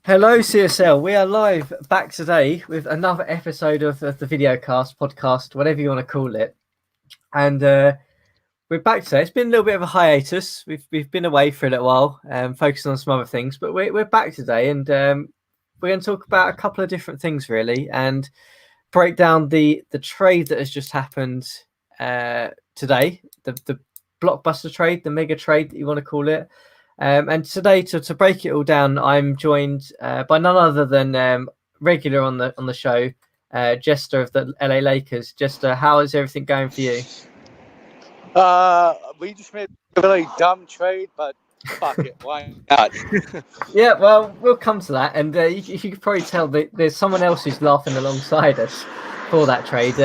Hello, CSL. We are live back today with another episode of the videocast, podcast, whatever you want to call it. And we're back today. It's been a little bit of a hiatus. We've been away for a little while, focusing on some other things, but we're back today, and we're going to talk about a couple of different things really, and break down the trade that has just happened today, the blockbuster trade, the mega trade that you want to call it. And today, to break it all down, I'm joined by none other than regular on the show, Jester of the LA Lakers. Jester, how is everything going for you? We just made a really dumb trade, but fuck it, why not? Yeah, well, we'll come to that, and you can probably tell that there's someone else who's laughing alongside us for that trade.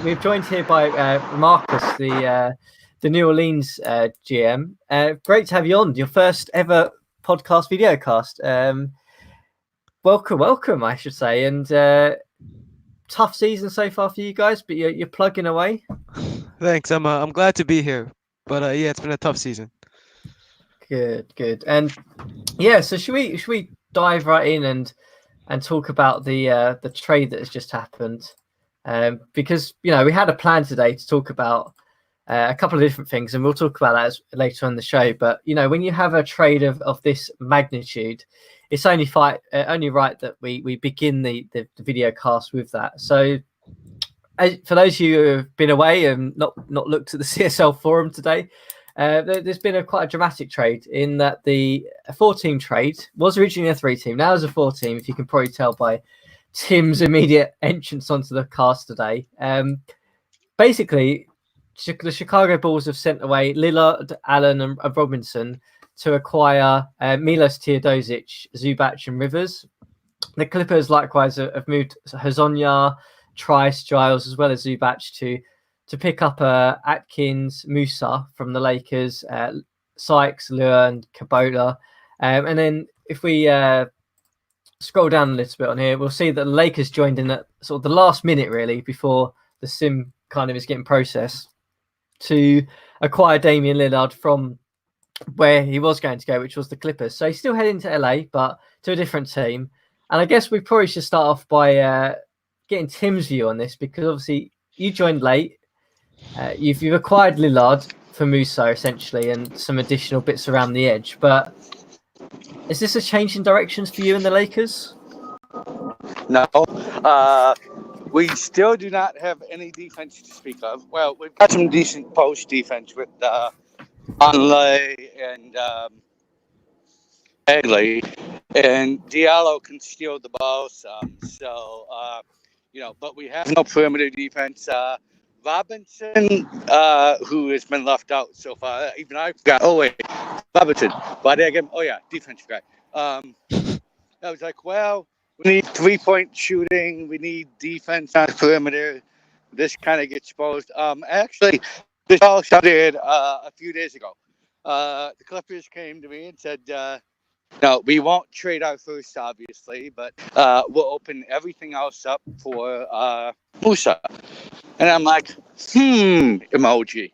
We're joined here by Marcus, the New Orleans GM. Great to have you on. Your first ever podcast videocast. Welcome, I should say. And tough season so far for you guys, but you're plugging away. Thanks. I'm glad to be here. But yeah, it's been a tough season. Good. And yeah, so should we dive right in and talk about the trade that has just happened? Because we had a plan today to talk about a couple of different things, and we'll talk about that later on the show. But when you have a trade of this magnitude, it's only right that we begin the video cast with that. So for those of you who have been away and not looked at the CSL forum today, there's been quite a dramatic trade in that the 4-team trade was originally a 3-team. Now it's a 4-team, if you can probably tell by Tim's immediate entrance onto the cast today. Basically, the Chicago Bulls have sent away Lillard, Allen, and Robinson to acquire Milos Teodosic, Zubac, and Rivers. The Clippers likewise have moved Hazonia, Trice, Giles, as well as Zubac to pick up Atkins, Musa from the Lakers, Sykes, Lure, and Kubota. And then if we scroll down a little bit on here, we'll see that the Lakers joined in at sort of the last minute, really, before the sim kind of is getting processed, to acquire Damian Lillard from where he was going to go, which was the Clippers. So he's still heading to LA, but to a different team. And I guess we probably should start off by getting Tim's view on this, because obviously you joined late. You've acquired Lillard for Musa, essentially, and some additional bits around the edge. But is this a change in directions for you and the Lakers? No. We still do not have any defense to speak of. Well, we've got some decent post defense with Conley and Egley, and Diallo can steal the ball some. So, but we have no perimeter defense. Robinson, who has been left out so far, even I forgot. Oh wait, Robinson. But again, defensive guy. I was like, well, we need 3-point shooting. We need defense on the perimeter. This kind of gets exposed. Actually, this all started a few days ago. The Clippers came to me and said, no, we won't trade our first, obviously, but we'll open everything else up for Musa. And I'm like, emoji.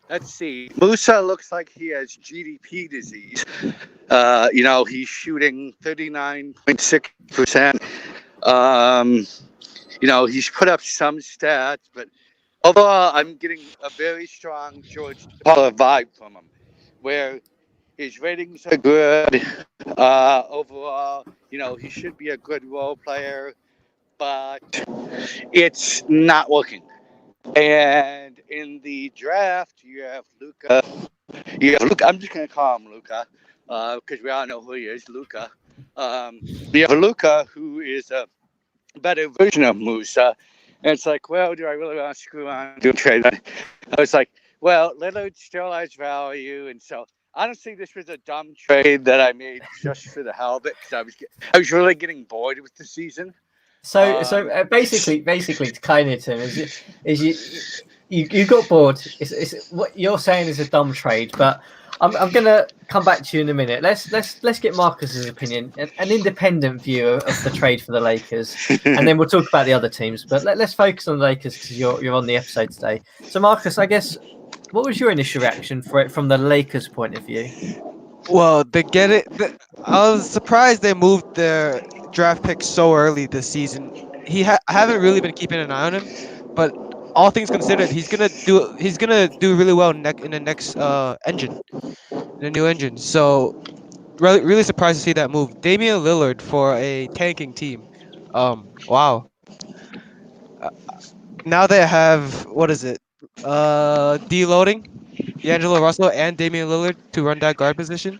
Let's see. Musa looks like he has GDP disease. He's shooting 39.6%. He's put up some stats, but overall, I'm getting a very strong George Paula vibe from him, where his ratings are good. Overall, he should be a good role player, but it's not working. And in the draft, you have Luka. I'm just going to call him Luka because we all know who he is, Luka. You have Luka, who is a better version of Musa. And it's like, well, do I really want to screw on do a trade? I was like, well, Lillard still has value. And so honestly, this was a dumb trade that I made just for the hell of it, because I was really getting bored with the season. So basically, to kind of Tim, is you got bored. It's what you're saying is a dumb trade, but I'm gonna come back to you in a minute. Let's get Marcus's opinion, an independent view of the trade for the Lakers, and then we'll talk about the other teams. But let's focus on the Lakers because you're on the episode today. So Marcus, I guess, what was your initial reaction for it from the Lakers' point of view? Well, they get it. I was surprised they moved their draft pick so early this season. I haven't really been keeping an eye on him, but all things considered, he's gonna do really well in the next engine, in the new engine. So really surprised to see that move. Damian Lillard for a tanking team. Wow. Uh, Now they have, what is it? Deloading D'Angelo Russell and Damian Lillard to run that guard position.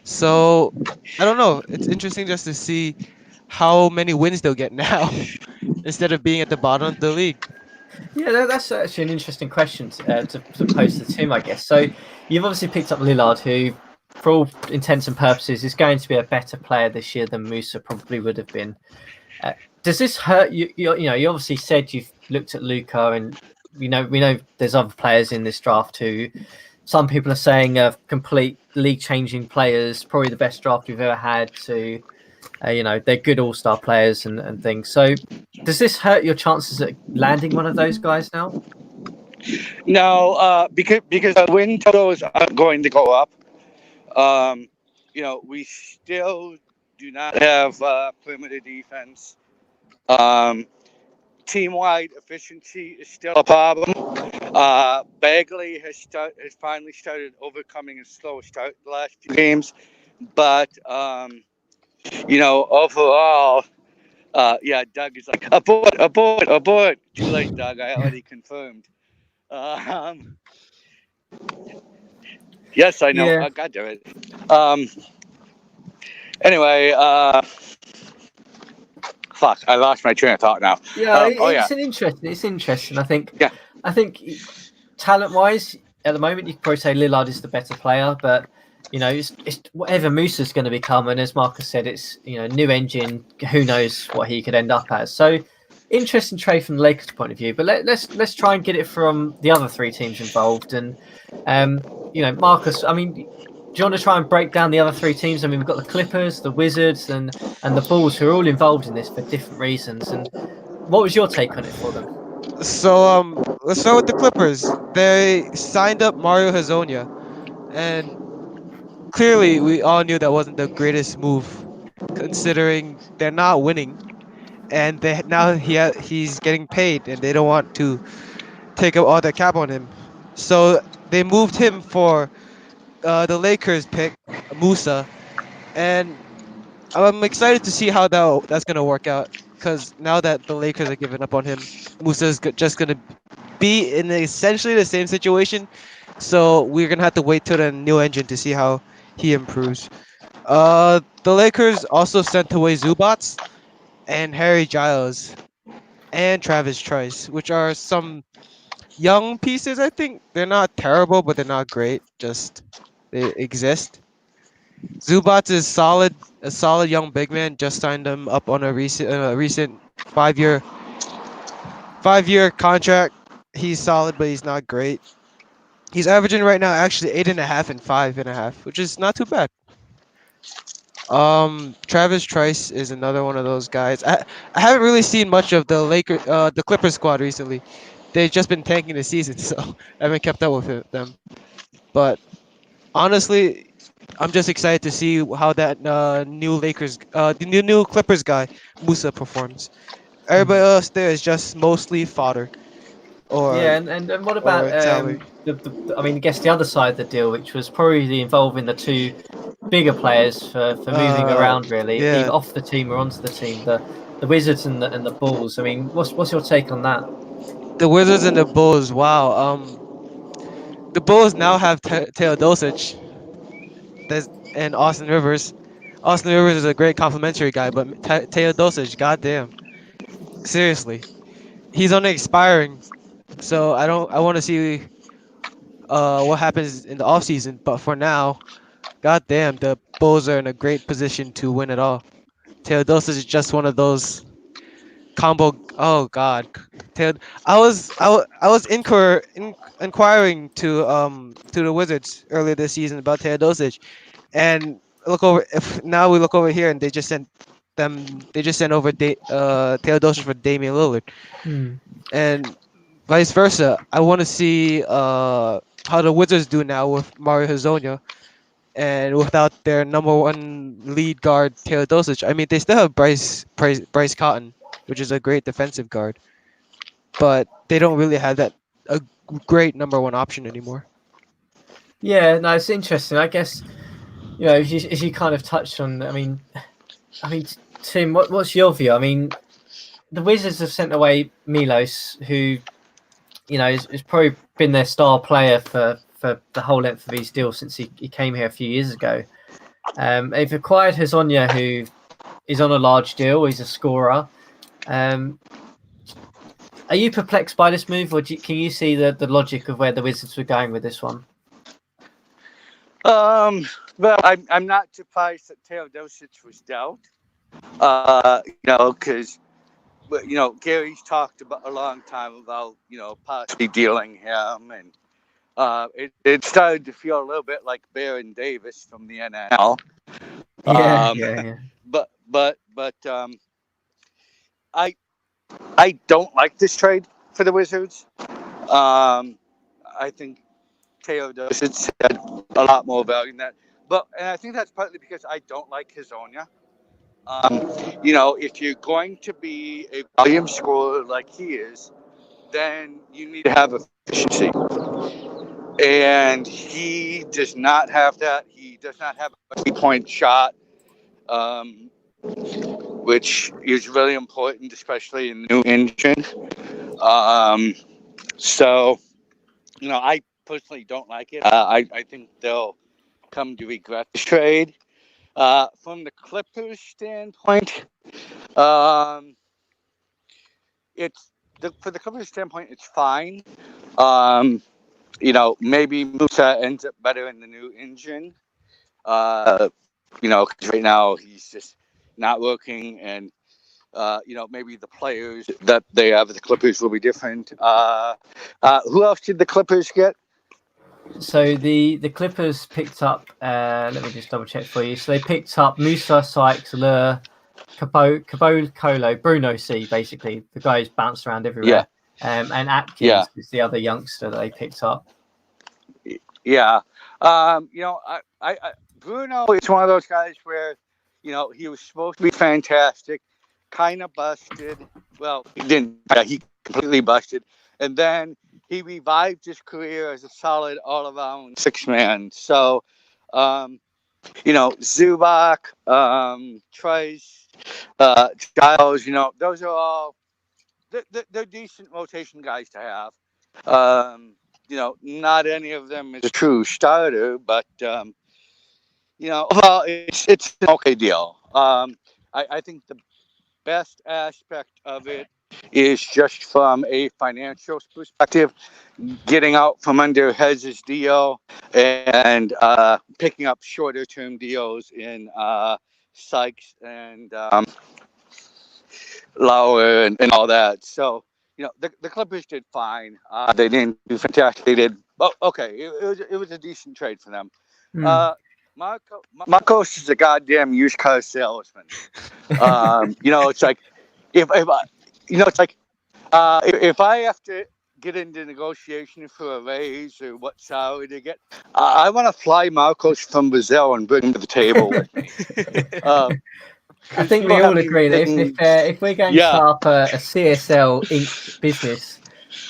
So I don't know. It's interesting just to see how many wins they'll get now instead of being at the bottom of the league. Yeah, that's actually an interesting question to pose to the team, I guess. So you've obviously picked up Lillard, who, for all intents and purposes, is going to be a better player this year than Musa probably would have been. Does this hurt you? You obviously said you've looked at Luka, and we know there's other players in this draft who some people are saying are complete league-changing players, probably the best draft we've ever had. They're good all-star players and things. So does this hurt your chances at landing one of those guys now? No, because the win totals aren't going to go up. We still do not have perimeter defense. Team-wide efficiency is still a problem. Bagley has finally started overcoming a slow start the last few games, but overall, Doug is like abort. Too late, Doug. I already confirmed. Yes, I know. Yeah. God damn it. Anyway, fuck, I lost my train of thought now. Yeah, it's interesting. I think talent-wise, at the moment, you could probably say Lillard is the better player, but it's whatever Musa's going to become, and as Marcus said, it's new engine. Who knows what he could end up as? So interesting trade from the Lakers' point of view. But let's try and get it from the other three teams involved. And Marcus, I mean, do you want to try and break down the other three teams? I mean, we've got the Clippers, the Wizards, and the Bulls, who are all involved in this for different reasons. And what was your take on it for them? So let's start with the Clippers. They signed up Mario Hazonia, and clearly we all knew that wasn't the greatest move, considering they're not winning, and he's getting paid, and they don't want to take up all the cap on him. So they moved him for the Lakers pick Musa, and I'm excited to see how that's gonna work out. Because now that the Lakers are giving up on him, Musa's just gonna be in essentially the same situation. So we're gonna have to wait till the new engine to see how he improves. The Lakers also sent away Zubats and Harry Giles and Travis Trice, which are some young pieces. I think they're not terrible, but they're not great. Just they exist. Zubats is solid, a solid young big man. Just signed him up on a recent 5-year contract. He's solid, but he's not great. He's averaging right now actually 8.5 and 5.5, which is not too bad. Travis Trice is another one of those guys. I haven't really seen much of the Clippers squad recently. They've just been tanking the season, so I haven't kept up with them. But honestly, I'm just excited to see how that the new Clippers guy, Musa, performs. Everybody else there is just mostly fodder, or Yeah, and what about salary. I mean, I guess the other side of the deal, which was probably involving the two bigger players for moving around, really, either Yeah, off the team or onto the team, the Wizards and the Bulls. I mean, what's your take on that? the Wizards and the Bulls. Wow. The Bulls now have Teodosic, and Austin Rivers. Austin Rivers is a great complimentary guy, but Teodosic, goddamn, seriously, he's only expiring. So I want to see what happens in the offseason. But for now, goddamn, the Bulls are in a great position to win it all. Teodosic is just one of those combo. Oh God, I was inquiring to the Wizards earlier this season about Teodosic, and look over if now we look over here and they just sent over Teodosic for Damian Lillard, and vice versa. I want to see how the Wizards do now with Mario Hazonia, and without their number one lead guard Taylor Dosage. I mean, they still have Bryce Cotton, which is a great defensive guard, but they don't really have that a great number one option anymore. Yeah, no, it's interesting. I guess as you kind of touched on. I mean, Tim, what's your view? I mean, the Wizards have sent away Milos, who has probably been their star player for the whole length of his deal since he came here a few years ago. They've acquired Hazonia, who is on a large deal. He's a scorer. Are you perplexed by this move, or can you see the logic of where the Wizards were going with this one? Well, I'm not surprised that Taylor Dosich was dealt. Because Gary's talked about a long time about possibly dealing him, and it started to feel a little bit like Baron Davis from the NL. Yeah. But I don't like this trade for the Wizards. I think Taylor Dosich had a lot more value than that. And I think that's partly because I don't like Hazonia. If you're going to be a volume scorer like he is, then you need to have efficiency. And he does not have that. He does not have a 3-point shot, which is really important, especially in the new engine. So, I personally don't like it. I think they'll come to regret this trade. From the Clippers standpoint, for the Clippers standpoint, it's fine. Maybe Musa ends up better in the new engine. Because right now he's just not working, and maybe the players that they have at the Clippers will be different. Who else did the Clippers get? So the Clippers picked up. Let me just double check for you. So they picked up Musa, Sykes, Allure, Colo, Bruno C. Basically, the guy who's bounced around everywhere. Yeah. And Atkins is the other youngster that they picked up. Yeah. Bruno is one of those guys where he was supposed to be fantastic, kind of busted. Well, he didn't. He completely busted, and then he revived his career as a solid all-around six-man. So, Zubac, Trice, Giles, those are all they're decent rotation guys to have. Not any of them is a true starter, but well, it's an okay deal. I think the best aspect of it is just from a financial perspective, getting out from under Hez's deal and picking up shorter term deals in Sykes and Lauer and all that. So, the Clippers did fine. They didn't do fantastic. They did, okay. It was a decent trade for them. Marcos is a goddamn used car salesman. It's like if I have to get into negotiation for a raise or what salary to get, I want to fly Marcos from Brazil and bring him to the table with me. I think we all agree that if we're going to start up a CSL Inc. business,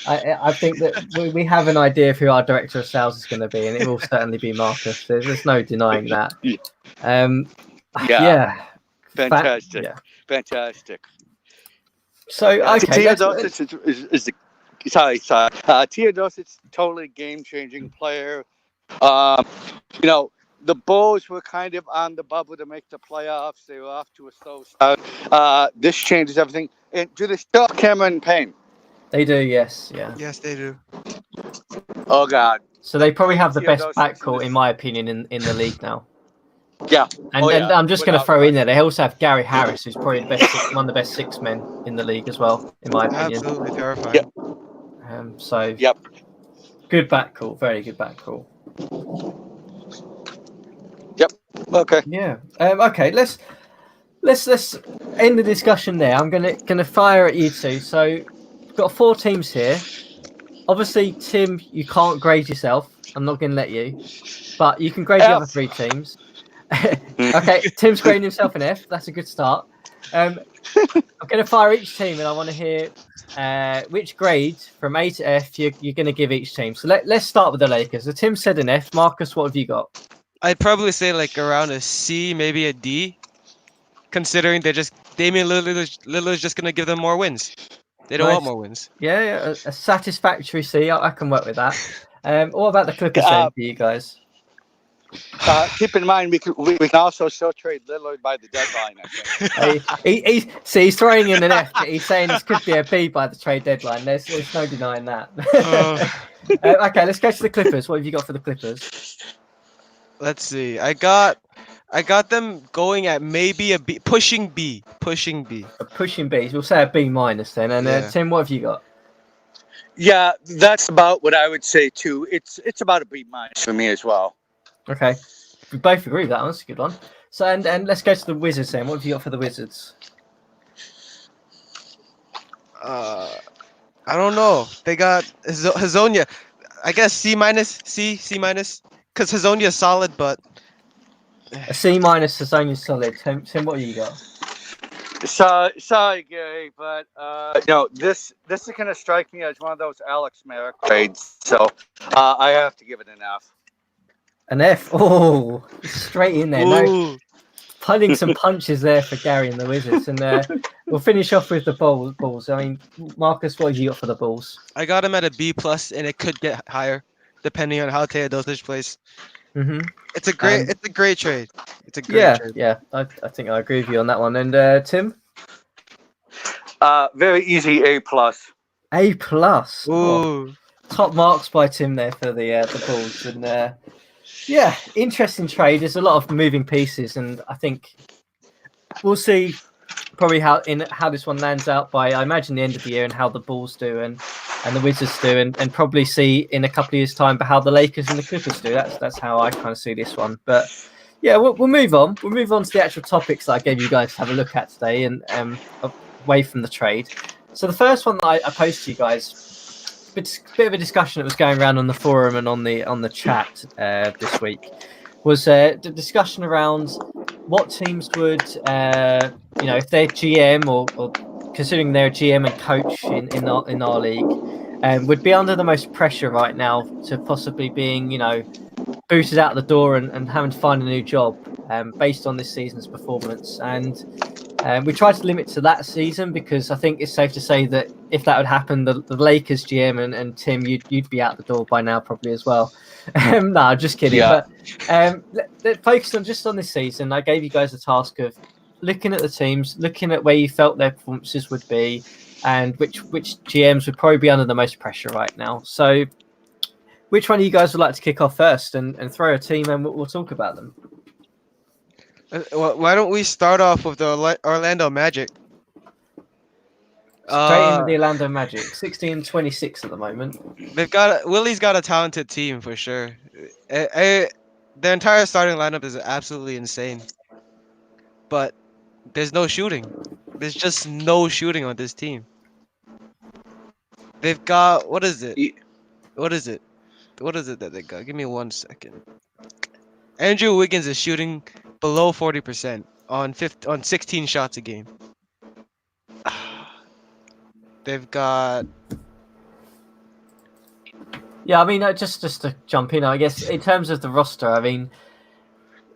I think that we have an idea of who our director of sales is going to be, and it will certainly be Marcus. There's no denying that. Fantastic. Fantastic. So, okay. Teodosic is totally game-changing player. The Bulls were kind of on the bubble to make the playoffs. They were off to a slow start. This changes everything. And do they still have Cameron Payne? They do, yes. Yeah. Yes, they do. Oh, God. So they probably have the best backcourt, in my opinion, in the league now. Yeah. And I'm just going to throw in there, they also have Gary Harris, who's probably one of the best six men in the league as well, in my opinion. Absolutely terrifying. Yep. Good backcourt, very good backcourt. Yep. Okay. Yeah. Okay. Let's end the discussion there. I'm gonna fire at you two. So we've got 4 teams here. obviously, Tim, you can't grade yourself. I'm not going to let you, but you can grade the other three teams. Okay, Tim's grading himself an F. That's a good start. I'm going to fire each team, and I want to hear which grade from A to F you're going to give each team. So let's start with the Lakers. So Tim said an F. Marcus, what have you got? I'd probably say like around a C, maybe a D, considering Damian Lillard's just gonna give them more wins. They don't want more wins. Yeah, a satisfactory C. I can work with that. What about the Clippers then for you guys? Keep in mind, we can also still trade Lillard by the deadline. I think. He's throwing in an F, but he's saying this could be a B by the trade deadline. There's no denying that. Okay, let's go to the Clippers. What have you got for the Clippers? Let's see. I got them going at maybe a B, pushing B. Pushing B. We'll say a B minus then. And Tim, what have you got? Yeah, that's about what I would say too. It's about a B minus for me as well. Okay, we both agree with that one. That's a good one. So and let's go to the Wizards then. What have you got for the Wizards? I don't know. They got Hazonia. I guess C minus. Because Hazonia is solid, but a C minus. Hazonia's solid. Tim, what have you got? Sorry, Gary, but this is gonna strike me as one of those Alex Merrick grades. So I have to give it an F. An F. Oh, straight in there. No, pulling some punches there for Gary and the Wizards. And we'll finish off with the Bulls. I mean, Marcus, what have you got for the Bulls? I got him at a B plus, and it could get higher depending on how Teodosic plays. Mm-hmm. It's a great trade. It's a great trade. Yeah. I think I agree with you on that one. And Tim? Very easy A plus. A plus. Ooh. Oh, top marks by Tim there for the Bulls. And interesting trade. There's a lot of moving pieces, and I think we'll see probably how this one lands out by, I imagine, the end of the year, and how the Bulls do and the Wizards do, and probably see in a couple of years' time how the Lakers and the Clippers do. That's how I kind of see this one. But yeah, we'll move on. We'll move on to the actual topics that I gave you guys to have a look at today, and away from the trade. So the first one that I posed to you guys, a bit of a discussion that was going around on the forum and on the chat this week, was the discussion around what teams would, if they're GM or considering they're a GM and coach in our league, would be under the most pressure right now to possibly being, booted out the door and having to find a new job based on this season's performance. And we tried to limit to that season because I think it's safe to say that if that would happen, the Lakers GM and Tim, you'd be out the door by now probably as well. No, just kidding. Yeah. But focused on just on this season, I gave you guys the task of looking at the teams, looking at where you felt their performances would be, and which GMs would probably be under the most pressure right now. So which one of you guys would like to kick off first and throw a team, and we'll talk about them? Why don't we start off with the Orlando Magic? Straight into the Orlando Magic, 16-26 at the moment. Willie's got a talented team for sure. Their entire starting lineup is absolutely insane, but there's no shooting. There's just no shooting on this team. They've got what is it that they got? Give me 1 second. Andrew Wiggins is shooting below 40% on 16 shots a game. They've got. Yeah, I mean, just to jump in, I guess in terms of the roster, I mean,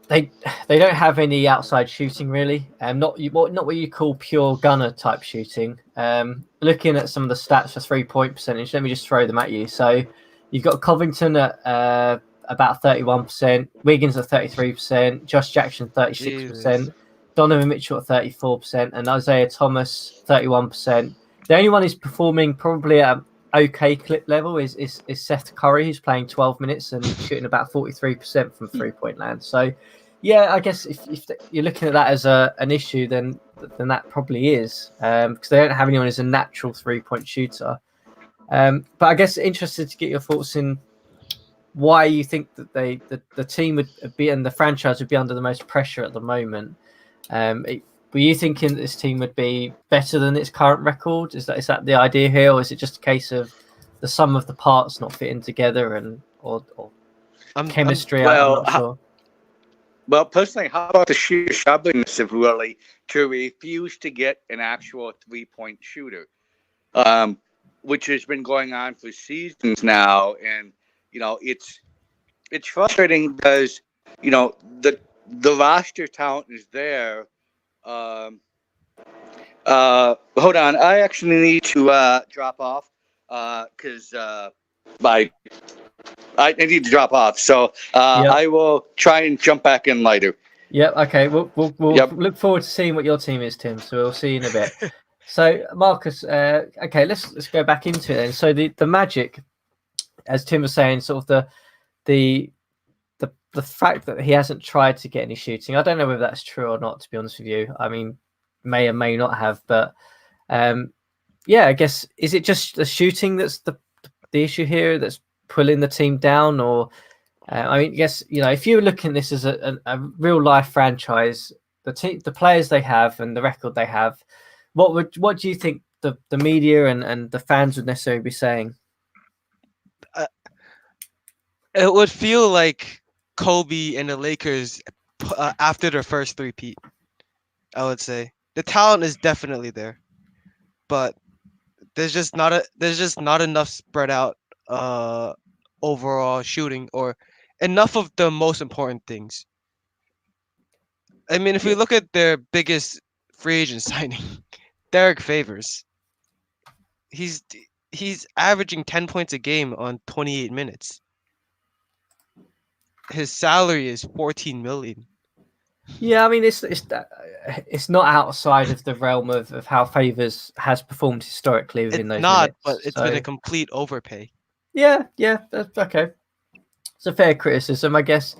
they don't have any outside shooting really, not what you call pure gunner type shooting. Looking at some of the stats for 3-point percentage, let me just throw them at you. So you've got Covington at about 31%, Wiggins at 33%, Josh Jackson 36%, Donovan Mitchell at 34%, and Isaiah Thomas 31%. The only one who's performing probably at an okay clip level is Seth Curry, who's playing 12 minutes and shooting about 43% from 3-point land. So, yeah, I guess if you're looking at that as an issue, then that probably is, because they don't have anyone who's a natural 3-point shooter. But I guess interested to get your thoughts in why you think that the team would be and the franchise would be under the most pressure at the moment. Were you thinking that this team would be better than its current record? Is that the idea here, or is it just a case of the sum of the parts not fitting together, and or I'm chemistry. I'm Well, not sure. well, personally, how about the sheer stubbornness of Willie to refuse to get an actual 3-point shooter, which has been going on for seasons now, and it's frustrating because the roster talent is there. Um, Hold on, I actually need to drop off because my I need to drop off. So Yep. I will try and jump back in later. Yep. Okay. We'll Yep. look forward to seeing what your team is, Tim. So we'll see you in a bit. So Marcus, okay, let's go back into it then. So the Magic, as Tim was saying, sort of the the fact that he hasn't tried to get any shooting. I don't know whether that's true or not. To be honest with you, I mean, may or may not have, but yeah, I guess is it just the shooting that's the issue here that's pulling the team down, or I mean, yes, if you were looking at this as a real life franchise, the players they have and the record they have, what do you think the media and the fans would necessarily be saying? It would feel like Kobe and the Lakers after their first three-peat. I would say the talent is definitely there, but there's just not enough spread out overall shooting or enough of the most important things. I mean, if we look at their biggest free agent signing, Derek Favors, he's he's averaging 10 points a game on 28 minutes. His salary is 14 million. Yeah, I mean, it's not outside of the realm of how Favors has performed historically within It's those not, minutes. but it's been a complete overpay. Yeah, that's okay. It's a fair criticism, I guess.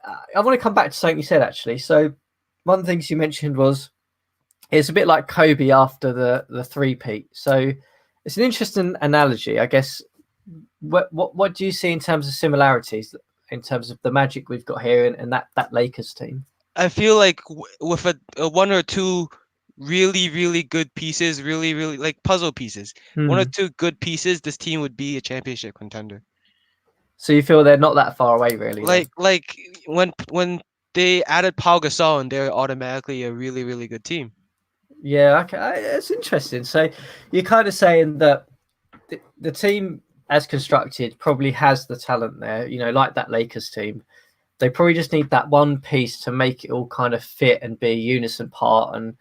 I want to come back to something you said, actually. So one of the things you mentioned was it's a bit like Kobe after the three-peat. So it's an interesting analogy, I guess. What do you see in terms of similarities in terms of the Magic we've got here and that Lakers team? I feel like with a one or two really, really good pieces, really, really like puzzle pieces, one or two good pieces, this team would be a championship contender. So you feel they're not that far away, really? Like when they added Pau Gasol, and they're automatically a really, really good team. Yeah, okay, it's interesting. So you're kind of saying that the team as constructed probably has the talent there, like that Lakers team. They probably just need that one piece to make it all kind of fit and be a unison part and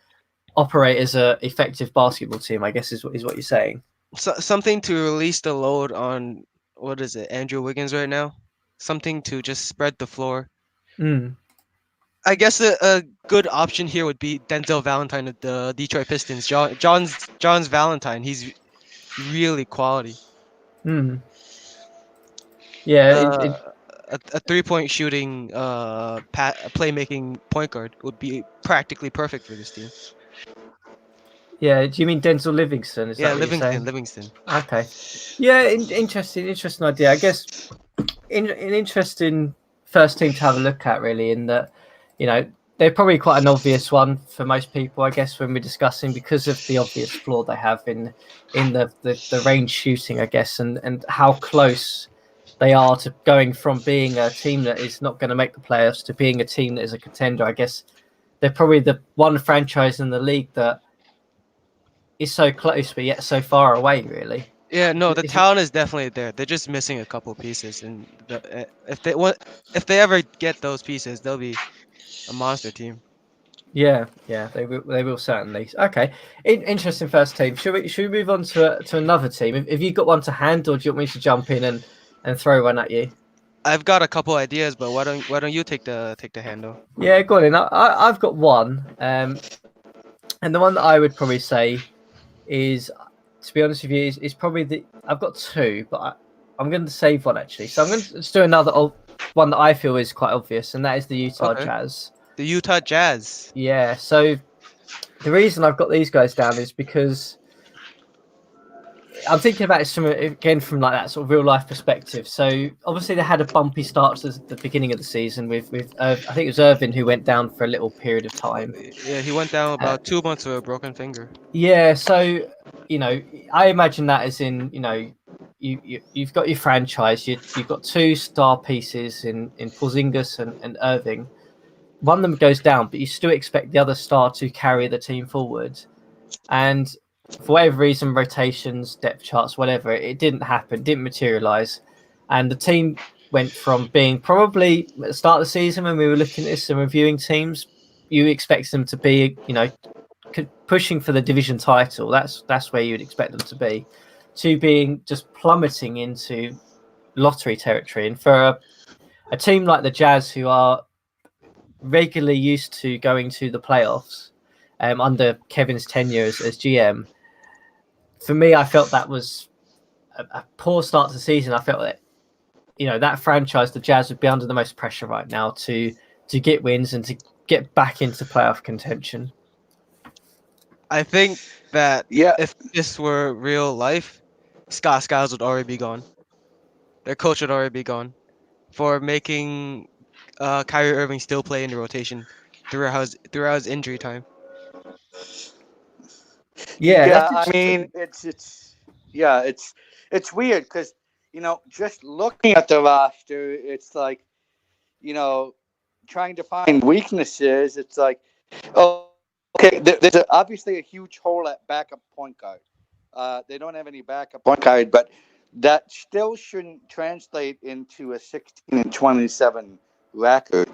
operate as a effective basketball team, I guess is what you're saying. So, something to release the load on, what is it, Andrew Wiggins right now? Something to just spread the floor. I guess a good option here would be Denzel Valentine of the Detroit Pistons. John's Valentine. He's really quality. Yeah, a 3-point shooting, playmaking point guard would be practically perfect for this team. Yeah, do you mean Denzel Livingston? Is that what you're saying? Livingston. Okay. Yeah, interesting idea. I guess an interesting first team to have a look at, really, in that, they're probably quite an obvious one for most people, I guess, when we're discussing because of the obvious flaw they have in the range shooting, I guess, and how close they are to going from being a team that is not going to make the playoffs to being a team that is a contender. I guess they're probably the one franchise in the league that is so close but yet so far away, really. Yeah, no, the talent is definitely there. They're just missing a couple pieces, and if they ever get those pieces, they'll be a monster team. Yeah, they will certainly. Okay, interesting first team. Should we move on to another team? Have you got one to hand, or do you want me to jump in and throw one at you? I've got a couple ideas, but why don't you take the handle? Yeah, go on in. I've got one, and the one that I would probably say is, to be honest with you, is probably I've got two, but I'm going to save one actually. So I'm going to just do another one that I feel is quite obvious, and that is the Utah Jazz. The Utah Jazz. Yeah. So the reason I've got these guys down is because I'm thinking about it from like that sort of real life perspective. So obviously they had a bumpy start to the beginning of the season with I think it was Irvin who went down for a little period of time. Yeah, he went down about 2 months with a broken finger. Yeah, so I imagine that as in you've got your franchise. You've got two star pieces in Porzingis and Irving. One of them goes down, but you still expect the other star to carry the team forward. And for whatever reason, rotations, depth charts, whatever, it didn't happen, didn't materialize. And the team went from being probably at the start of the season when we were looking at this and reviewing teams, you expect them to be, pushing for the division title. That's where you'd expect them to be, to being just plummeting into lottery territory. And for a team like the Jazz, who are regularly used to going to the playoffs under Kevin's tenure as GM, for me, I felt that was a poor start to the season. I felt that that franchise, the Jazz, would be under the most pressure right now to get wins and to get back into playoff contention. I think that if this were real life, Scott Skiles would already be gone. Their coach would already be gone for making Kyrie Irving still play in the rotation throughout his injury time. I mean, it's weird because just looking at the roster, it's like trying to find weaknesses. It's like, okay, there's obviously a huge hole at backup point guard. They don't have any backup point guard, but that still shouldn't translate into a 16-27 record.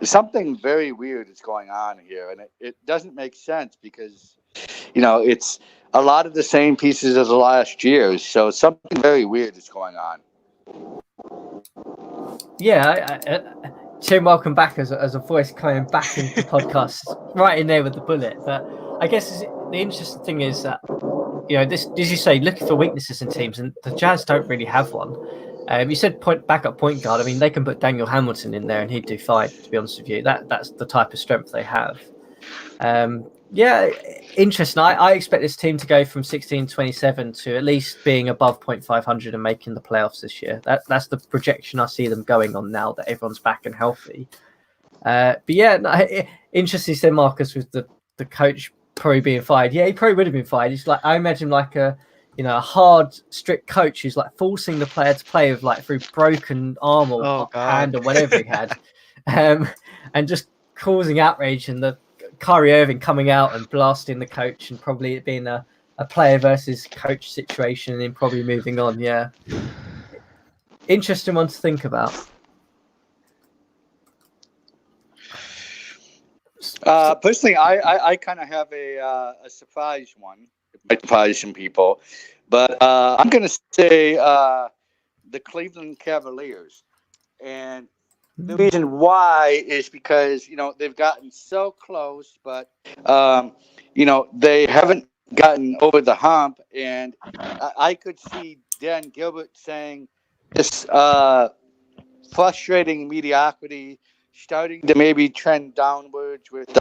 Something very weird is going on here, and it doesn't make sense because it's a lot of the same pieces as the last year. So something very weird is going on. Yeah, Tim, welcome back as a voice coming back into the podcast, right in there with the bullet. But I guess the interesting thing is that this, as you say, looking for weaknesses in teams, and the Jazz don't really have one. You said backup point guard. I mean, they can put Daniel Hamilton in there and he'd do fine, to be honest with you. That's the type of strength they have. Interesting. I expect this team to go from 16-27 to at least being above 0.500 and making the playoffs this year. That's the projection I see them going on now that everyone's back and healthy. Interesting, said Marcus, with the coach probably being fired. Yeah, he probably would have been fired. It's like, I imagine like a hard, strict coach who's like forcing the player to play with like through broken arm or hand or whatever he had, and just causing outrage, and the Kyrie Irving coming out and blasting the coach, and probably it being a player versus coach situation, and then probably moving on. Yeah, interesting one to think about. Personally, I kind of have a surprise one. It might surprise some people, but I'm going to say the Cleveland Cavaliers. And the reason why is because, they've gotten so close, but, they haven't gotten over the hump. And I could see Dan Gilbert saying this frustrating mediocrity starting to maybe trend downwards with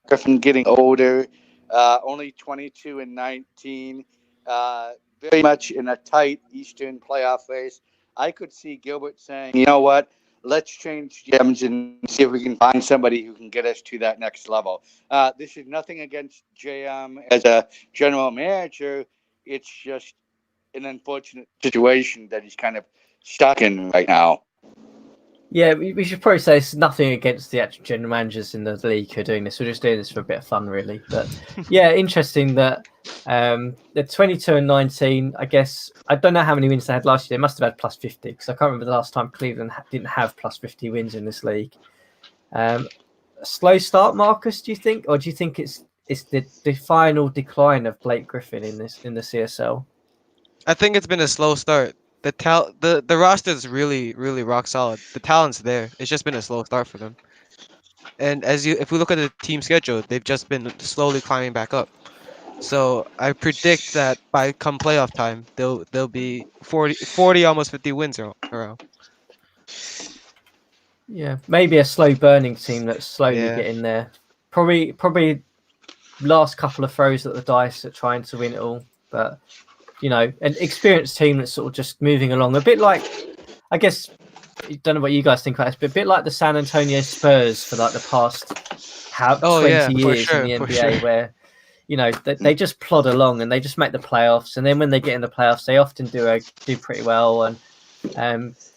Griffin getting older, only 22 and 19, very much in a tight Eastern playoff race. I could see Gilbert saying, you know what, let's change GMs and see if we can find somebody who can get us to that next level. This is nothing against JM as a general manager. It's just an unfortunate situation that he's kind of stuck in right now. Yeah, we should probably say it's nothing against the actual general managers in the league who are doing this. We're just doing this for a bit of fun, really. But yeah, interesting that they're 22 and 19. I guess I don't know how many wins they had last year. They must have had plus 50 because I can't remember the last time Cleveland didn't have plus 50 wins in this league. A slow start, Marcus, do you think, or do you think it's the final decline of Blake Griffin in the CSL? I think it's been a slow start. The roster is really, really rock solid. The talent's there. It's just been a slow start for them. And if we look at the team schedule, they've just been slowly climbing back up. So I predict that by come playoff time, they'll be 40, almost 50 wins around. Yeah, maybe a slow burning team that's slowly getting there. Probably last couple of throws at the dice at trying to win it all, but. An experienced team that's sort of just moving along. A bit like, I guess, I don't know what you guys think about this, but a bit like the San Antonio Spurs for like the past 20 years in the NBA, where, they just plod along and they just make the playoffs. And then when they get in the playoffs, they often do pretty well and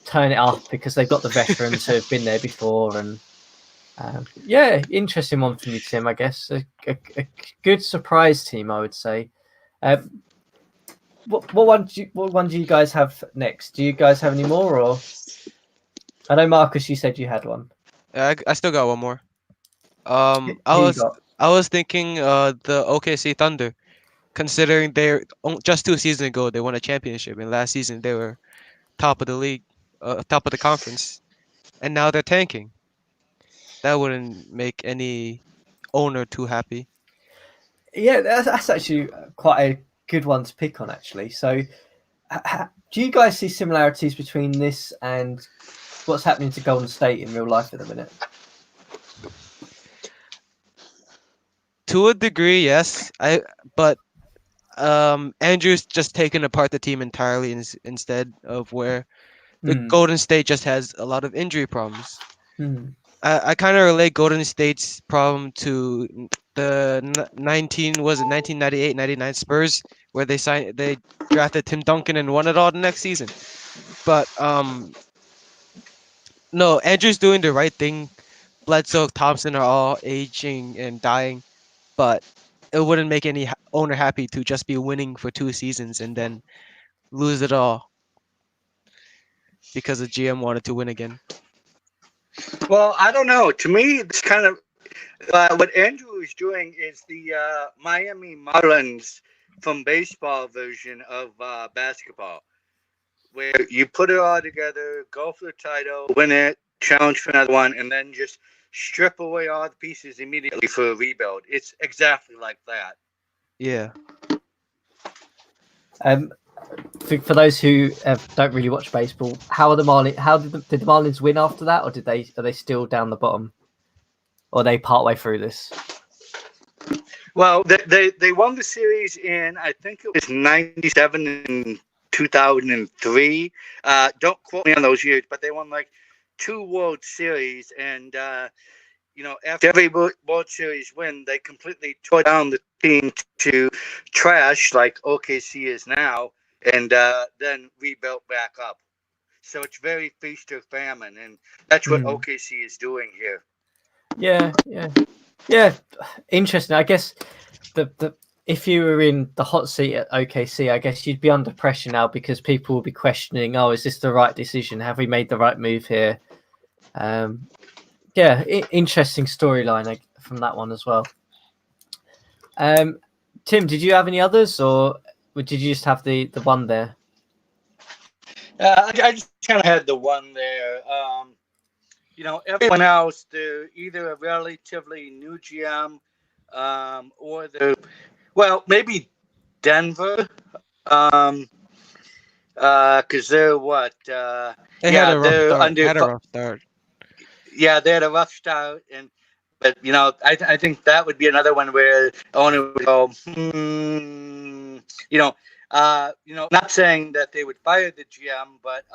turn it up because they've got the veterans who have been there before. And interesting one from you, Tim. I guess a good surprise team, I would say. What one do you guys have next? Do you guys have any more, or I know Marcus, you said you had one. I still got one more. I Who you got? was thinking the OKC Thunder, considering they're just 2 seasons ago they won a championship, and last season they were top of the league, top of the conference, and now they're tanking. That wouldn't make any owner too happy. Yeah, that's actually quite a good one to pick on, actually. So, do you guys see similarities between this and what's happening to Golden State in real life at the minute? To a degree, yes. But Andrew's just taken apart the team entirely instead of where the Golden State just has a lot of injury problems. I kind of relate Golden State's problem to the 1998-99 Spurs, where they drafted Tim Duncan and won it all the next season. But no, Andrew's doing the right thing. Bledsoe, Thompson are all aging and dying, but it wouldn't make any owner happy to just be winning for 2 seasons and then lose it all because the GM wanted to win again. Well, I don't know. To me, it's kind of what Andrew is doing is the Miami Marlins from baseball version of basketball, where you put it all together, go for the title, win it, challenge for another one, and then just strip away all the pieces immediately for a rebuild. It's exactly like that. Yeah. For those who don't really watch baseball, how did the Marlins win after that, or are they still down the bottom, or are they partway through this? Well, they won the series in, I think it was 97 and 2003. Don't quote me on those years, but they won like 2 World Series, and after every World Series win, they completely tore down the team to trash like OKC is now, and then rebuilt back up. So it's very feast or famine, and that's what OKC is doing here. Yeah. Interesting. I guess if you were in the hot seat at OKC, I guess you'd be under pressure now because people will be questioning, is this the right decision? Have we made the right move here? Interesting storyline from that one as well. Tim, did you have any others, or did you just have the one there? I just kind of had the one there. Everyone else, they're either a relatively new GM or maybe Denver, because they're what? They had a rough start. Yeah, they had a rough start, but I think that would be another one where owner would go, not saying that they would fire the GM, but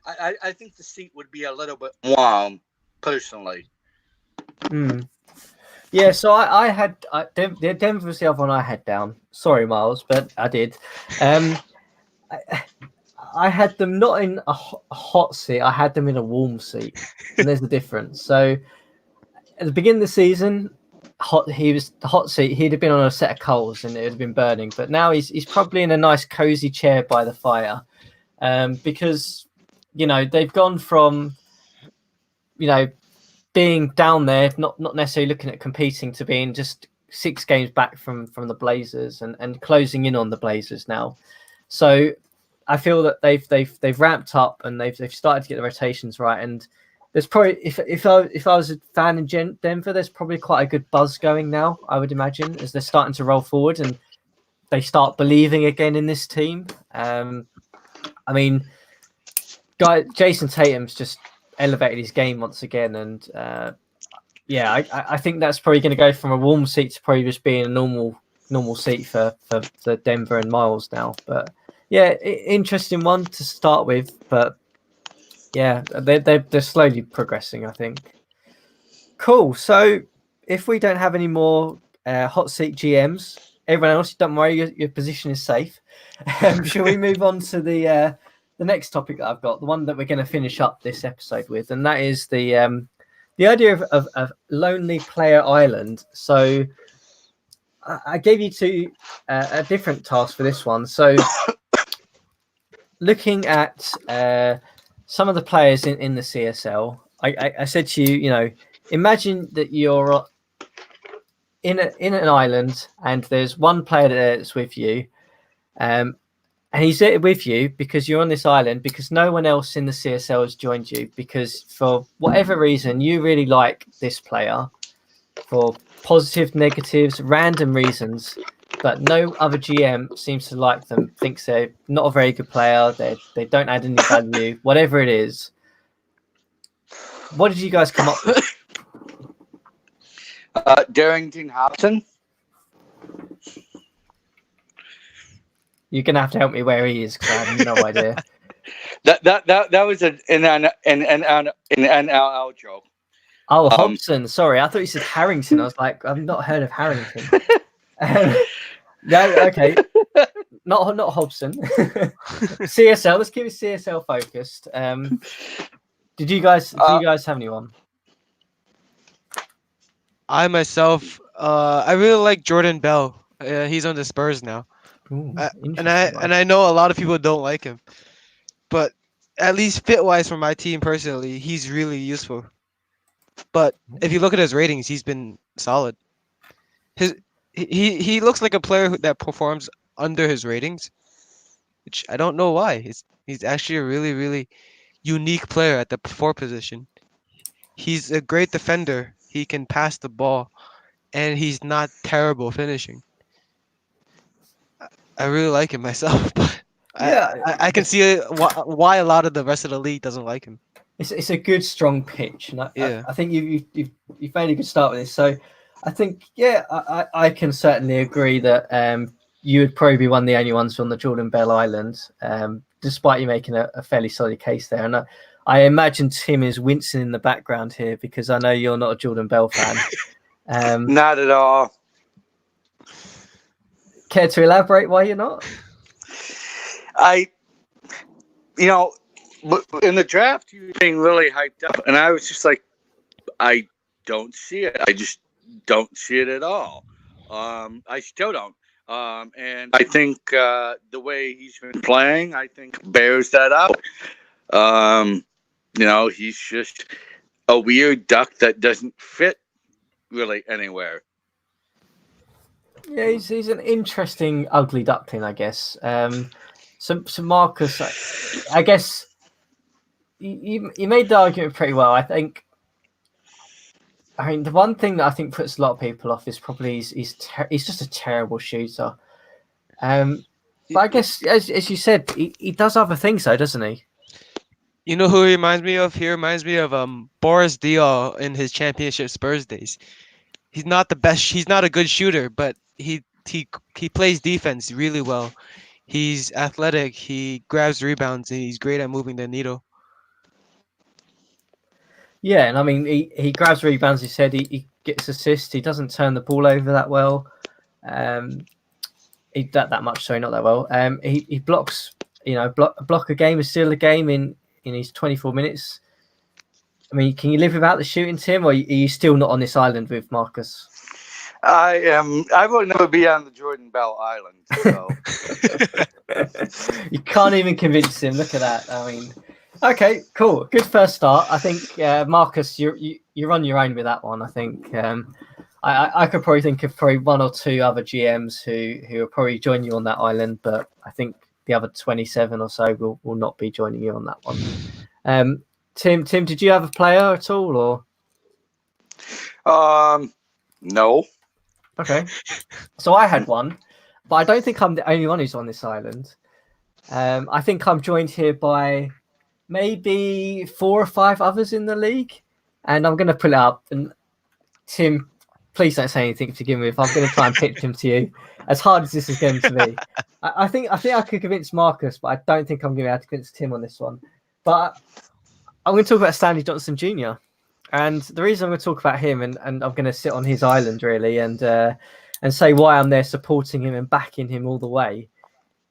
I think the seat would be a little bit warm, personally. Yeah, so I had Denver was the other one I had down. Sorry, Miles, but I did. I had them not in a hot seat. I had them in a warm seat, and there's the difference. So at the beginning of the season, he was the hot seat. He'd have been on a set of coals, and it would have been burning. But now he's probably in a nice cozy chair by the fire, because they've gone from being down there, not necessarily looking at competing, to being just 6 games back from the Blazers and closing in on the Blazers now. So I feel that they've ramped up and they've started to get the rotations right. And there's probably if I was a fan in Denver, there's probably quite a good buzz going now, I would imagine, as they're starting to roll forward and they start believing again in this team. Jason Tatum's just elevated his game once again, and I think that's probably going to go from a warm seat to probably just being a normal seat for Denver and Miles now. But yeah, interesting one to start with, but yeah, they're slowly progressing, I think. Cool. So if we don't have any more hot seat GMs. Everyone else, don't worry, your position is safe. Shall we move on to the next topic that I've got, the one that we're going to finish up this episode with, and that is the idea of Lonely Player Island. So I gave you two a different task for this one. So looking at some of the players in the CSL, I said to you, imagine that you're in an island and there's one player that's with you, and he's with you because you're on this island because no one else in the CSL has joined you because for whatever reason you really like this player for positive, negatives, random reasons, but no other GM seems to like them, thinks they're not a very good player, they don't add any value, whatever it is. What did you guys come up with? Darrington Hobson. You're gonna have to help me where he is because I have no idea. That was an NLL joke. Oh, Hobson. Sorry, I thought you said Harrington. I was like, I've not heard of Harrington. No, okay, not Hobson. CSL. Let's keep it CSL focused. Do you guys have anyone? I myself, I really like Jordan Bell. He's on the Spurs now. Ooh, and I know a lot of people don't like him, but at least fit wise for my team personally, he's really useful. But if you look at his ratings, he's been solid. He looks like a player that performs under his ratings, which I don't know why. He's actually a really, really unique player at the 4 position. He's a great defender. He can pass the ball, and he's not terrible finishing. I really like him myself, but yeah, I can see why a lot of the rest of the league doesn't like him. It's a good strong pitch, and I think you've made a good start with this. So I think I can certainly agree that you would probably be one of the only ones on the Jordan Bell Island, despite you making a fairly solid case there. And I imagine Tim is wincing in the background here because I know you're not a Jordan Bell fan. Not at all. Care to elaborate why you're not? In the draft, you were being really hyped up, and I was just like, I don't see it. I just don't see it at all. I still don't. And I think the way he's been playing, I think bears that out. He's just a weird duck that doesn't fit really anywhere. Yeah, he's an interesting ugly duckling, I guess. So Marcus, I guess you made the argument pretty well. I mean, the one thing that I think puts a lot of people off is probably he's just a terrible shooter. But I guess as you said, he does other things though, doesn't he? You know who he reminds me of? He reminds me of Boris Diaw in his championship Spurs days. He's not the best. He's not a good shooter, but he plays defense really well. He's athletic. He grabs rebounds, and he's great at moving the needle. Yeah, and I mean, he grabs rebounds. He said he gets assists. He doesn't turn the ball over that well. He that much, sorry, not that well. He blocks. Block a game is still a game in his 24 minutes. I mean, can you live without the shooting, Tim, or are you still not on this island with Marcus? I am. I will never be on the Jordan Bell Island. So. You can't even convince him. Look at that. I mean, okay, cool, good first start. I think Marcus, you're on your own with that one. I think I could probably think of probably one or two other GMs who will probably join you on that island, but I think the other 27 or so will not be joining you on that one. Tim, did you have a player at all, or? No. Okay, so I had one, but I don't think I'm the only one who's on this island. I think I'm joined here by maybe 4 or 5 others in the league, and I'm going to pull it up. And Tim, please don't say anything to begin with. I'm going to try and pitch him to you, as hard as this is going to be. I think I could convince Marcus, but I don't think I'm going to be able to convince Tim on this one. But I'm going to talk about Stanley Johnson Jr. And the reason I'm going to talk about him, and I'm going to sit on his island really, and say why I'm there supporting him and backing him all the way,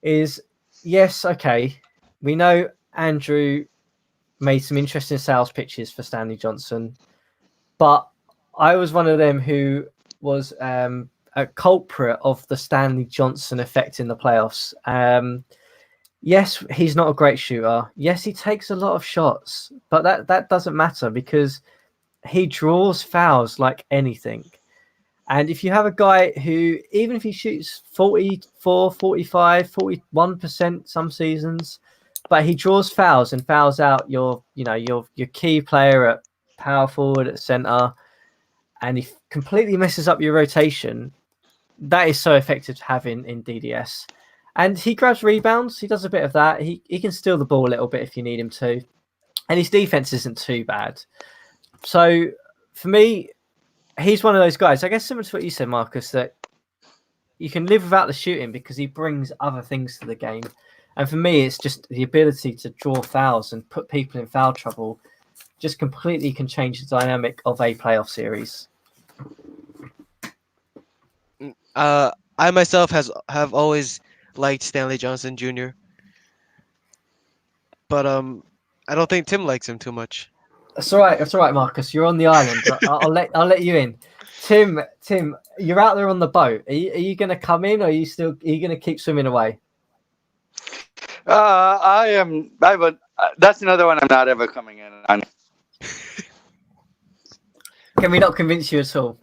is yes, okay, we know Andrew made some interesting sales pitches for Stanley Johnson, but I was one of them who was a culprit of the Stanley Johnson effect in the playoffs. Yes, he's not a great shooter. Yes, he takes a lot of shots, but that doesn't matter because he draws fouls like anything. And if you have a guy who, even if he shoots 44, 45, 41% some seasons, but he draws fouls and fouls out your key player at power forward, at center, and he completely messes up your rotation, that is so effective to have in DDS. And he grabs rebounds. He does a bit of that. He can steal the ball a little bit if you need him to. And his defense isn't too bad. So for me, he's one of those guys, I guess similar to what you said, Marcus, that you can live without the shooting because he brings other things to the game. And for me, it's just the ability to draw fouls and put people in foul trouble just completely can change the dynamic of a playoff series. I myself have always liked Stanley Johnson Jr., but I don't think Tim likes him too much. That's all right, Marcus. You're on the island. I'll let you in. Tim, you're out there on the boat. Are you going to come in, or are you going to keep swimming away? I am. That's another one I'm not ever coming in on. Can we not convince you at all?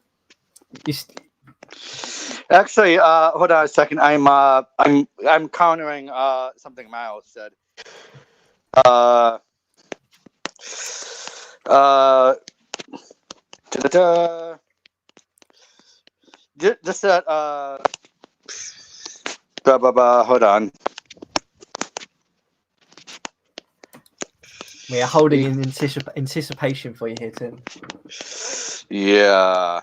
Actually, hold on a second. I'm countering something Miles said. Just that. Hold on. We are holding in anticipation for you here, Tim. Yeah.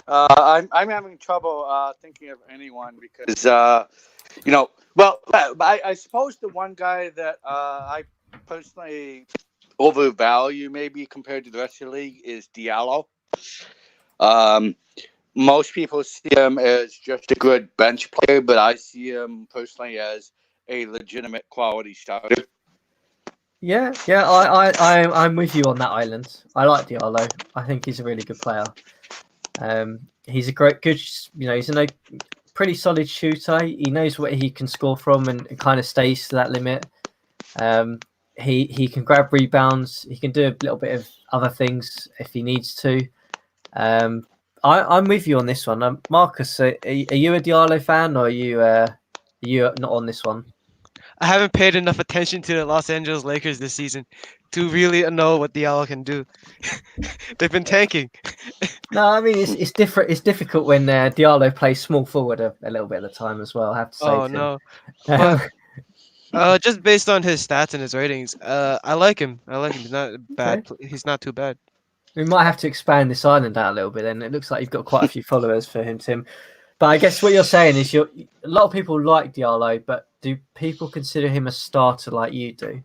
I'm having trouble thinking of anyone because well, I suppose the one guy that I personally overvalue maybe compared to the rest of the league is Diallo. Most people see him as just a good bench player, but I see him personally as a legitimate quality starter. Yeah, I'm with you on that island. I like Diallo. I think he's a really good player. He's a he's a pretty solid shooter. He knows what he can score from and kind of stays to that limit. He can grab rebounds. He can do a little bit of other things if he needs to. I'm with you on this one. Marcus, are you a Diallo fan, or are you not on this one? I haven't paid enough attention to the Los Angeles Lakers this season to really know what Diallo can do. They've been tanking. No, I mean it's different. It's difficult when Diallo plays small forward a little bit at the time as well. I have to say. Oh no, but just based on his stats and his ratings, I like him. He's not bad. Okay. He's not too bad. We might have to expand this island out a little bit. Then it looks like you've got quite a few followers for him, Tim. But I guess what you're saying is a lot of people like Diallo, but do people consider him a starter like you do?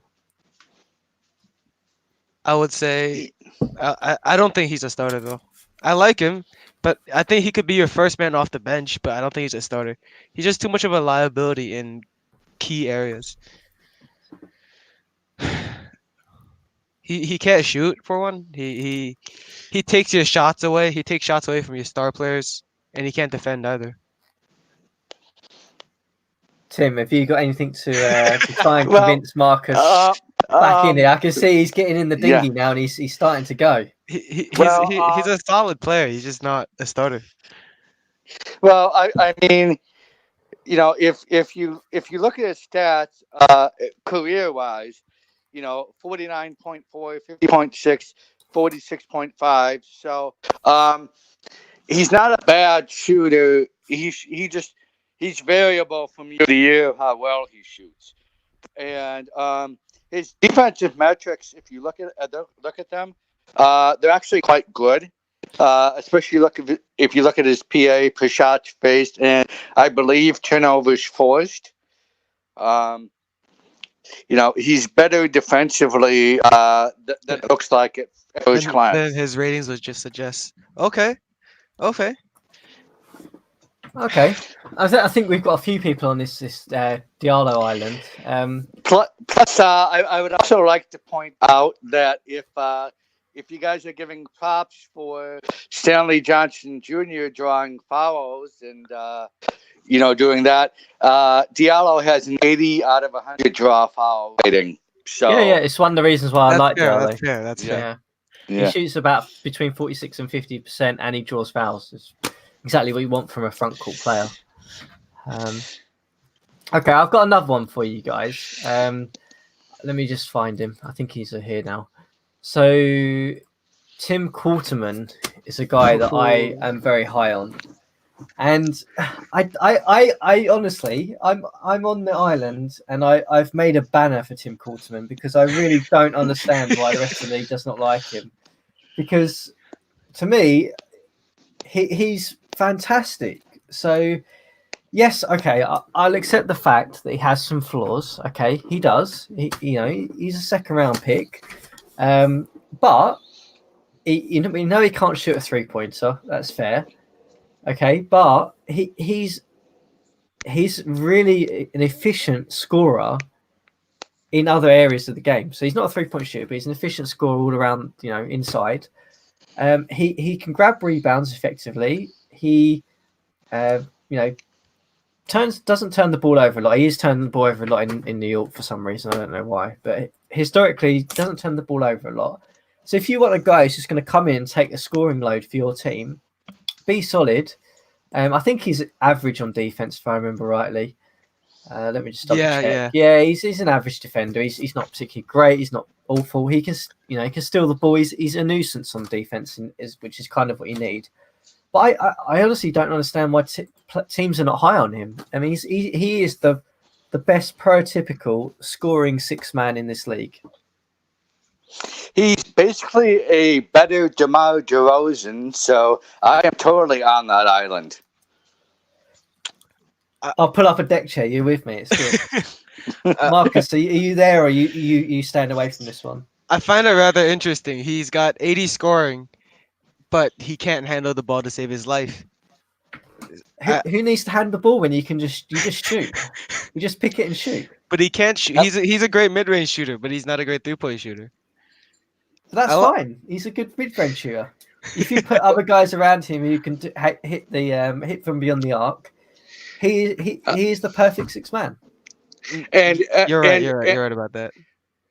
I would say I don't think he's a starter though. I like him, but I think he could be your first man off the bench, but I don't think he's a starter. He's just too much of a liability in key areas. He can't shoot for one. He takes your shots away. He takes shots away from your star players, and he can't defend either. Tim, have you got anything to try and convince Marcus back in here? I can see he's getting in the dinghy now, and he's starting to go. He's a solid player. He's just not a starter. Well, I mean, if you look at his stats, career wise, 49.4, 50.6, 46.5. So he's not a bad shooter. He's variable from year to year how well he shoots, and his defensive metrics, if you look at them, they're actually quite good. Especially if you look at his PA per shots faced, and I believe turnovers forced. He's better defensively than it looks like average client. Then his ratings would just suggest. Okay. Okay. I think we've got a few people on this Diallo Island. Plus, I would also like to point out that if you guys are giving props for Stanley Johnson Jr. drawing fouls and doing that, Diallo has an 80 out of 100 draw foul rating. So yeah, it's one of the reasons why I like Diallo. That's fair. That's fair. He shoots about between 46 and 50%, and he draws fouls. It's exactly what you want from a front court player. Okay, I've got another one for you guys. Let me just find him. I think he's here now. So Tim Quarterman is a guy that I am very high on, and I honestly, I'm on the island, and I've made a banner for Tim Quarterman because I really don't understand why the rest of the league does not like him. Because to me, he's fantastic. So yes, okay, I'll accept the fact that he has some flaws. Okay, he does. He's a second round pick, but we know he can't shoot a 3-pointer. That's fair. Okay, but he's really an efficient scorer in other areas of the game. So he's not a 3-point shooter, but he's an efficient scorer all around. Inside. He can grab rebounds effectively. He, doesn't turn the ball over a lot. He is turning the ball over a lot in New York for some reason. I don't know why, but historically, he doesn't turn the ball over a lot. So if you want a guy who's just going to come in and take a scoring load for your team, be solid. I think he's average on defense, if I remember rightly. Let me just double check. Yeah, he's an average defender. He's not particularly great. He's not awful. He can steal the ball. He's a nuisance on defense, which is kind of what you need. But I honestly don't understand why teams are not high on him. I mean, he is the best prototypical scoring six man in this league. He's basically a better DeMar DeRozan, so I am totally on that island. I'll pull up a deck chair. You with me? It's good. Marcus, are you there, or you staying away from this one? I find it rather interesting. He's got 80 scoring, but he can't handle the ball to save his life. Who needs to handle the ball when you just shoot? You just pick it and shoot. But he can't shoot. He's a great mid-range shooter, but he's not a great 3-point shooter. That's fine. He's a good mid-range shooter. If you put other guys around him who can hit from beyond the arc, he is the perfect six man. And you're right about that.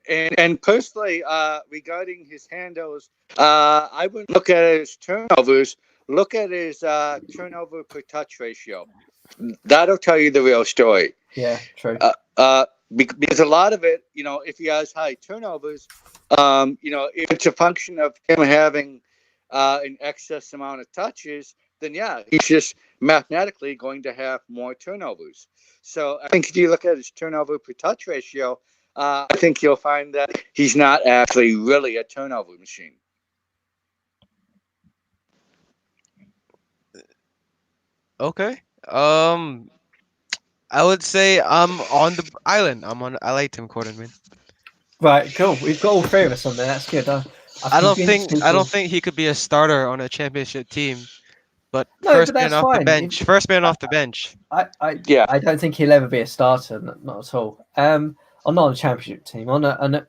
And personally, regarding his handles, I wouldn't look at his turnovers. Look at his turnover per touch ratio. That'll tell you the real story. Yeah, true. Because a lot of it, if he has high turnovers, if it's a function of him having an excess amount of touches, then yeah, he's just mathematically going to have more turnovers. So I think if you look at his turnover per touch ratio, I think you'll find that he's not actually really a turnover machine. Okay. I would say I'm on the island. I like Tim Quarterman. Right, cool. We've got all three of us on there. That's good. I don't think he could be a starter on a championship team, but first man off the bench. First man off the bench. I don't think he'll ever be a starter. Not at all. Not on a championship team.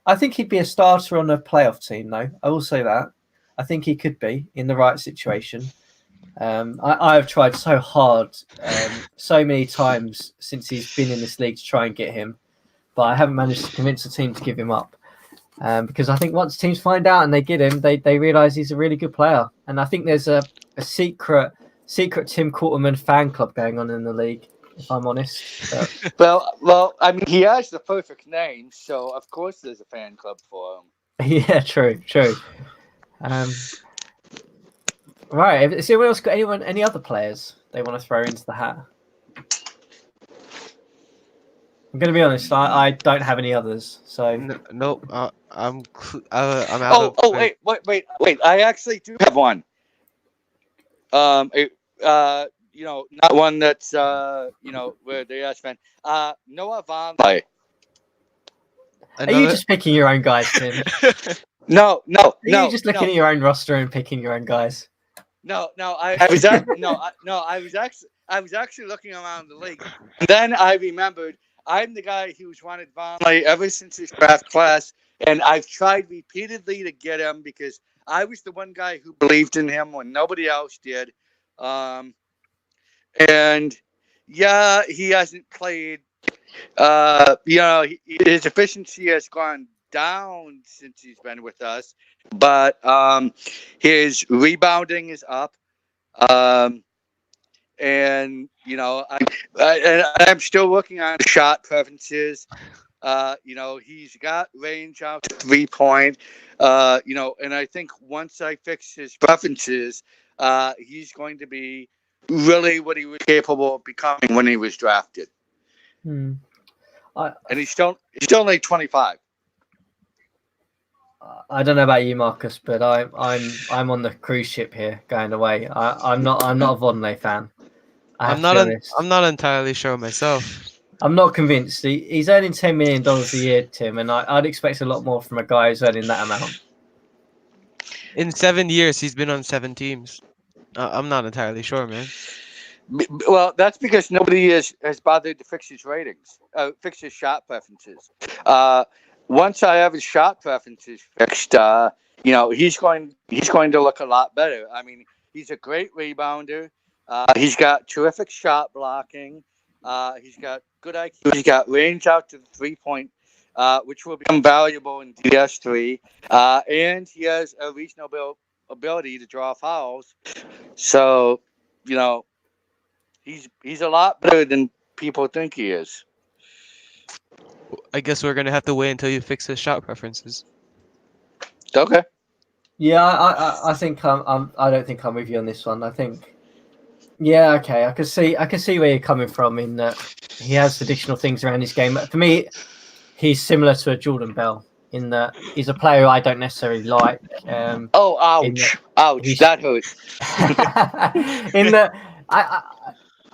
I think he'd be a starter on a playoff team, though. I will say that. I think he could be in the right situation. I've tried so hard, so many times since he's been in this league to try and get him, but I haven't managed to convince the team to give him up. Because I think once teams find out and they get him, they realize he's a really good player. And I think there's a secret Tim Quarterman fan club going on in the league, if I'm honest. Well, I mean, he has the perfect name, so of course there's a fan club for him. Yeah, true. Right. Has anyone else got any other players they want to throw into the hat? I'm going to be honest. I don't have any others. So nope. I'm out. Wait. I actually do have one. Not one that's where they ask fan. Noah Vonleh. Are you just picking your own guys, Tim? No. You're just looking at your own roster and picking your own guys. No. I was actually looking around the league. And then I remembered I'm the guy who's wanted Vonleh ever since his draft class, and I've tried repeatedly to get him because I was the one guy who believed in him when nobody else did. And yeah, he hasn't played. His efficiency has gone down since he's been with us, but his rebounding is up. And I'm still working on shot preferences. He's got range out to 3-point. And I think once I fix his preferences, he's going to be really what he was capable of becoming when he was drafted. And he's still only 25. I don't know about you, Marcus, but I'm on the cruise ship here, going away. I'm not a Vonleh fan. I'm not entirely sure myself. I'm not convinced. He's earning $10 million a year, Tim, and I'd expect a lot more from a guy who's earning that amount. In 7 years, he's been on 7 teams. I'm not entirely sure, man. Well, that's because nobody has bothered to fix his ratings, fix his shot preferences. Once I have his shot preferences fixed, he's going to look a lot better. I mean, he's a great rebounder. He's got terrific shot blocking. He's got good IQ. He's got range out to the 3-point, which will become valuable in DS3. And he has a reasonable ability to draw fouls. So, he's a lot better than people think he is. I guess we're gonna have to wait until you fix his shot preferences. Okay. Yeah, I think I don't think I'm with you on this one. I think, yeah, okay, I can see where you're coming from in that he has additional things around his game. For me, he's similar to a Jordan Bell in that he's a player I don't necessarily like. Ouch! That hurts. In that,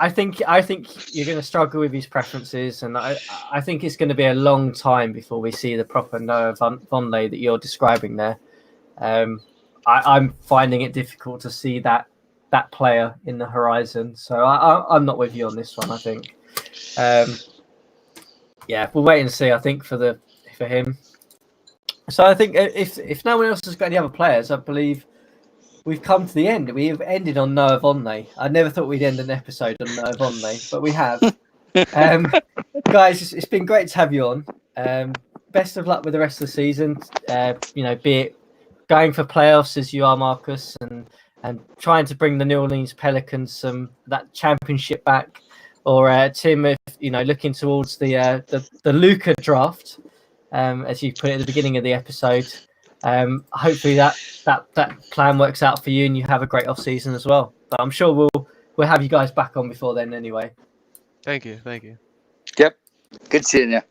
I think you're going to struggle with his preferences, and I think it's going to be a long time before we see the proper Noah Vonleh that you're describing there. I'm finding it difficult to see that player in the horizon, so I'm not with you on this one. I think, we'll wait and see. I think for him. So I think if no one else has got any other players, I believe we've come to the end. We have ended on Noah Vonleh. I never thought we'd end an episode on Noah Vonleh, but we have. Guys, it's been great to have you on. Best of luck with the rest of the season. Be it going for playoffs as you are, Marcus, and trying to bring the New Orleans Pelicans that championship back, or Tim, if looking towards the Luka draft, as you put it at the beginning of the episode. Hopefully that plan works out for you and you have a great off season as well. But I'm sure we'll have you guys back on before then anyway. Thank you. Yep. Good seeing you.